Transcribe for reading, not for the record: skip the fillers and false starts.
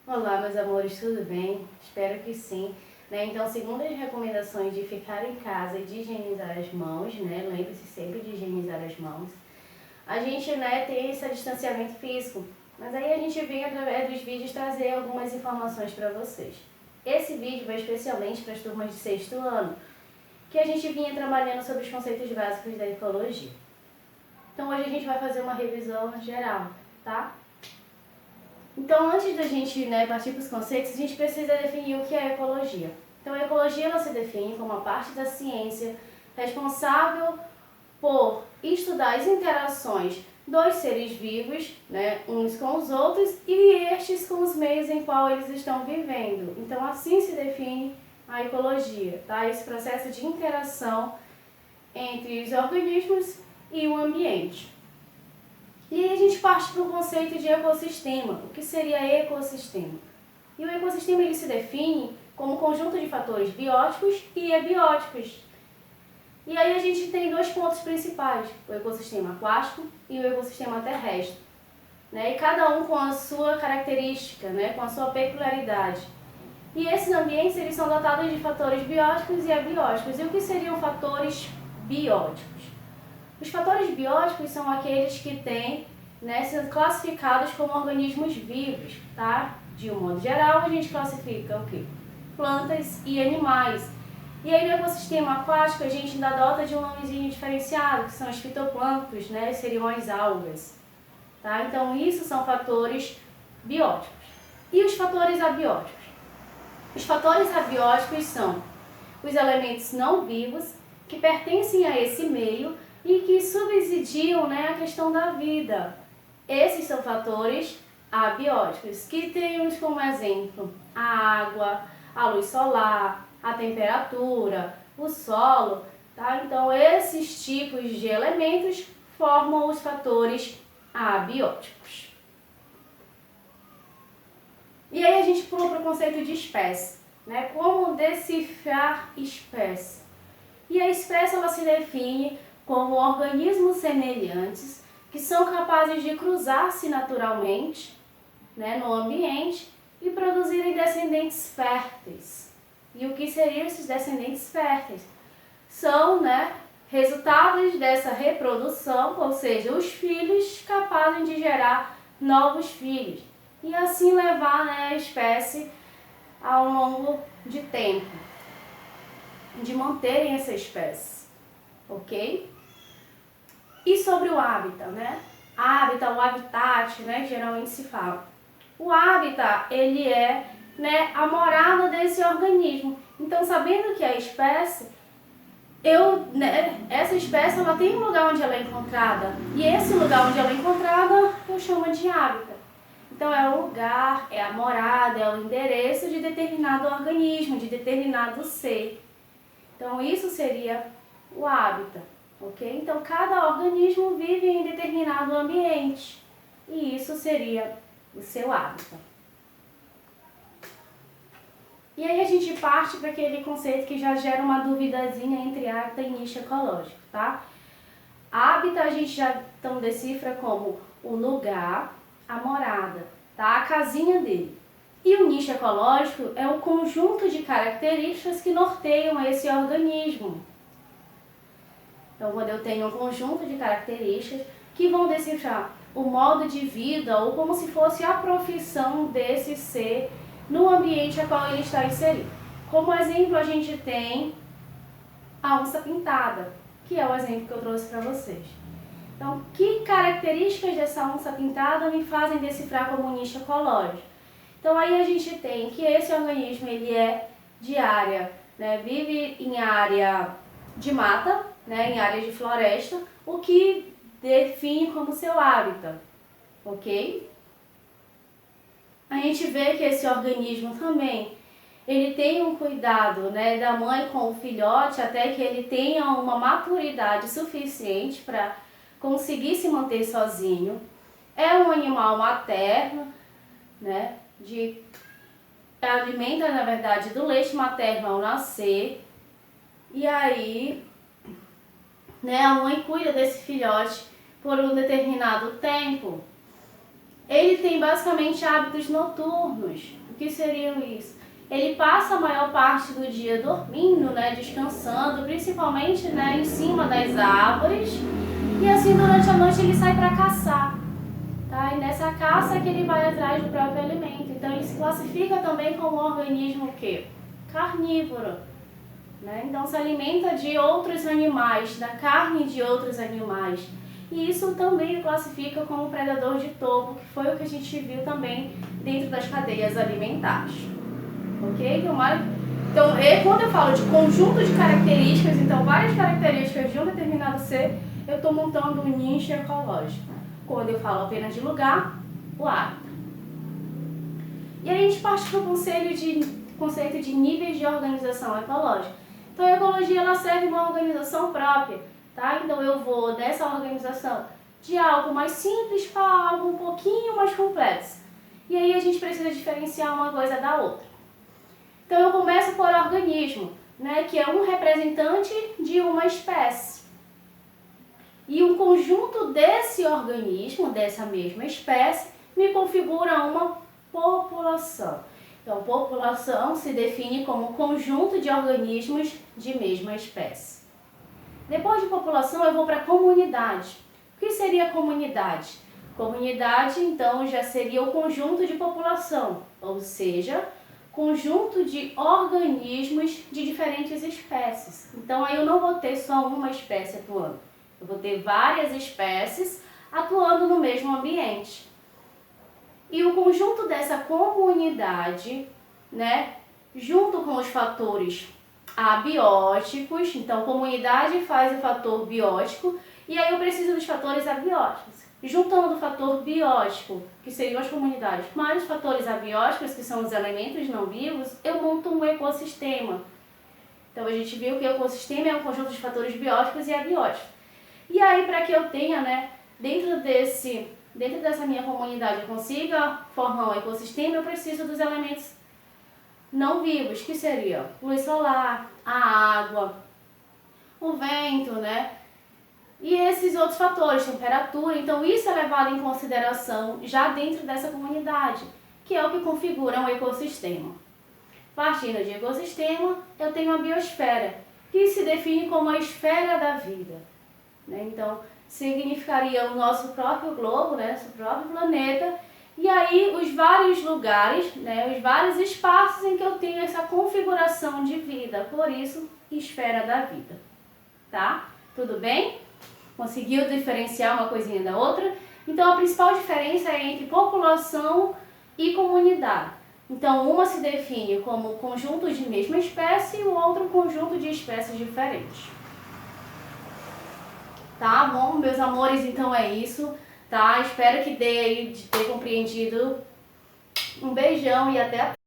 Olá, meus amores, tudo bem? Espero que sim. Então, segundo as recomendações de ficar em casa e de higienizar as mãos, lembre-se sempre de higienizar as mãos. A gente, tem esse distanciamento físico, mas aí a gente vem através dos vídeos trazer algumas informações para vocês. Esse vídeo vai especialmente para as turmas de 6º ano, que a gente vinha trabalhando sobre os conceitos básicos da ecologia. Então, hoje a gente vai fazer uma revisão geral, tá? Então, antes da gente partir para os conceitos, a gente precisa definir o que é ecologia. Então, a ecologia ela se define como uma parte da ciência responsável por estudar as interações dos seres vivos, uns com os outros, e estes com os meios em qual eles estão vivendo. Então, assim se define a ecologia, tá? Esse processo de interação entre os organismos e o ambiente. E aí a gente parte para o conceito de ecossistema. O que seria ecossistema? E o ecossistema ele se define como um conjunto de fatores bióticos e abióticos. E aí a gente tem dois pontos principais, o ecossistema aquático e o ecossistema terrestre. E cada um com a sua característica, com a sua peculiaridade. E esses ambientes eles são dotados de fatores bióticos e abióticos. E o que seriam fatores bióticos? Os fatores bióticos são aqueles que têm, sendo classificados como organismos vivos, tá? De um modo geral, a gente classifica o quê? Plantas e animais. E aí no ecossistema aquático a gente ainda dota de um nomezinho diferenciado, que são os fitoplânctons, seriam as algas. Tá? Então isso são fatores bióticos. E os fatores abióticos? Os fatores abióticos são os elementos não vivos que pertencem a esse meio e que subsidiam a questão da vida. Esses são fatores abióticos, que temos como exemplo a água, a luz solar, a temperatura, o solo. Tá? Então, esses tipos de elementos formam os fatores abióticos. E aí a gente pula para o conceito de espécie. Como decifrar espécie? E a espécie ela se define como organismos semelhantes que são capazes de cruzar-se naturalmente no ambiente e produzirem descendentes férteis. E o que seriam esses descendentes férteis? São resultados dessa reprodução, ou seja, os filhos capazes de gerar novos filhos e assim levar a espécie ao longo de tempo, de manterem essa espécie, ok? E sobre o hábitat, o habitat, geralmente se fala. O habitat, ele é a morada desse organismo. Então, sabendo que a espécie, essa espécie ela tem um lugar onde ela é encontrada. E esse lugar onde ela é encontrada, eu chamo de hábitat. Então, é o lugar, é a morada, é o endereço de determinado organismo, de determinado ser. Então, isso seria o hábitat. Ok? Então, cada organismo vive em determinado ambiente e isso seria o seu hábitat. E aí a gente parte para aquele conceito que já gera uma duvidazinha entre hábitat e nicho ecológico, tá? Hábitat a gente já então decifra como o lugar, a morada, tá? A casinha dele. E o nicho ecológico é o conjunto de características que norteiam esse organismo. Então, quando eu tenho um conjunto de características que vão decifrar o modo de vida ou como se fosse a profissão desse ser no ambiente a qual ele está inserido. Como exemplo, a gente tem a onça pintada, que é o exemplo que eu trouxe para vocês. Então, que características dessa onça pintada me fazem decifrar como nicho ecológico? Então, aí a gente tem que esse organismo ele é de área, vive em área de mata, em área de floresta, o que define como seu hábitat, ok? A gente vê que esse organismo também, ele tem um cuidado da mãe com o filhote até que ele tenha uma maturidade suficiente para conseguir se manter sozinho. É um animal materno, alimenta na verdade do leite materno ao nascer, e aí a mãe cuida desse filhote por um determinado tempo. ele tem basicamente hábitos noturnos. O que seriam isso? Ele passa a maior parte do dia dormindo, né, descansando, principalmente, né, em cima das árvores. E assim, durante a noite, ele sai para caçar. Tá? E nessa caça é que ele vai atrás do próprio alimento. Então, ele se classifica também como um organismo o quê? Carnívoro. Né? Então, se alimenta de outros animais, da carne de outros animais. E isso também o classifica como predador de topo, que foi o que a gente viu também dentro das cadeias alimentares. Ok? Então, quando eu falo de conjunto de características, então várias características de um determinado ser, eu estou montando um nicho ecológico. Quando eu falo apenas de lugar, o hábito. E aí a gente parte para o conceito de níveis de organização ecológica. Então, a ecologia ela serve uma organização própria. Tá? Então, eu vou dessa organização de algo mais simples para algo um pouquinho mais complexo. E aí a gente precisa diferenciar uma coisa da outra. Então, eu começo por organismo, né, que é um representante de uma espécie. E um conjunto desse organismo, dessa mesma espécie, me configura uma população. Então, população se define como conjunto de organismos de mesma espécie. Depois de população, eu vou para comunidade. O que seria comunidade? Comunidade, então, já seria o conjunto de população, ou seja, conjunto de organismos de diferentes espécies. Então, aí eu não vou ter só uma espécie atuando. Eu vou ter várias espécies atuando no mesmo ambiente. E o conjunto dessa comunidade, né, junto com os fatores abióticos, então comunidade faz o fator biótico, e aí eu preciso dos fatores abióticos. Juntando o fator biótico, que seriam as comunidades, mais os fatores abióticos, que são os elementos não vivos, eu monto um ecossistema. Então a gente viu que o ecossistema é um conjunto de fatores bióticos e abióticos. E aí, para que eu tenha, né, dentro dessa minha comunidade, eu consiga formar um ecossistema, eu preciso dos elementos não vivos, que seriam luz solar, a água, o vento, né? E esses outros fatores, temperatura. Então, isso é levado em consideração já dentro dessa comunidade, que é o que configura um ecossistema. Partindo de ecossistema, eu tenho a biosfera, que se define como a esfera da vida. Então, significaria o nosso próprio globo, né, nosso próprio planeta, e aí os vários lugares, né, os vários espaços em que eu tenho essa configuração de vida, por isso, esfera da vida. Tá? Tudo bem? Conseguiu diferenciar uma coisinha da outra? Então, a principal diferença é entre população e comunidade. Então, uma se define como conjunto de mesma espécie e o outro conjunto de espécies diferentes. Tá bom, meus amores, então é isso, tá? Espero que dê aí de ter compreendido. Um beijão e até a próxima.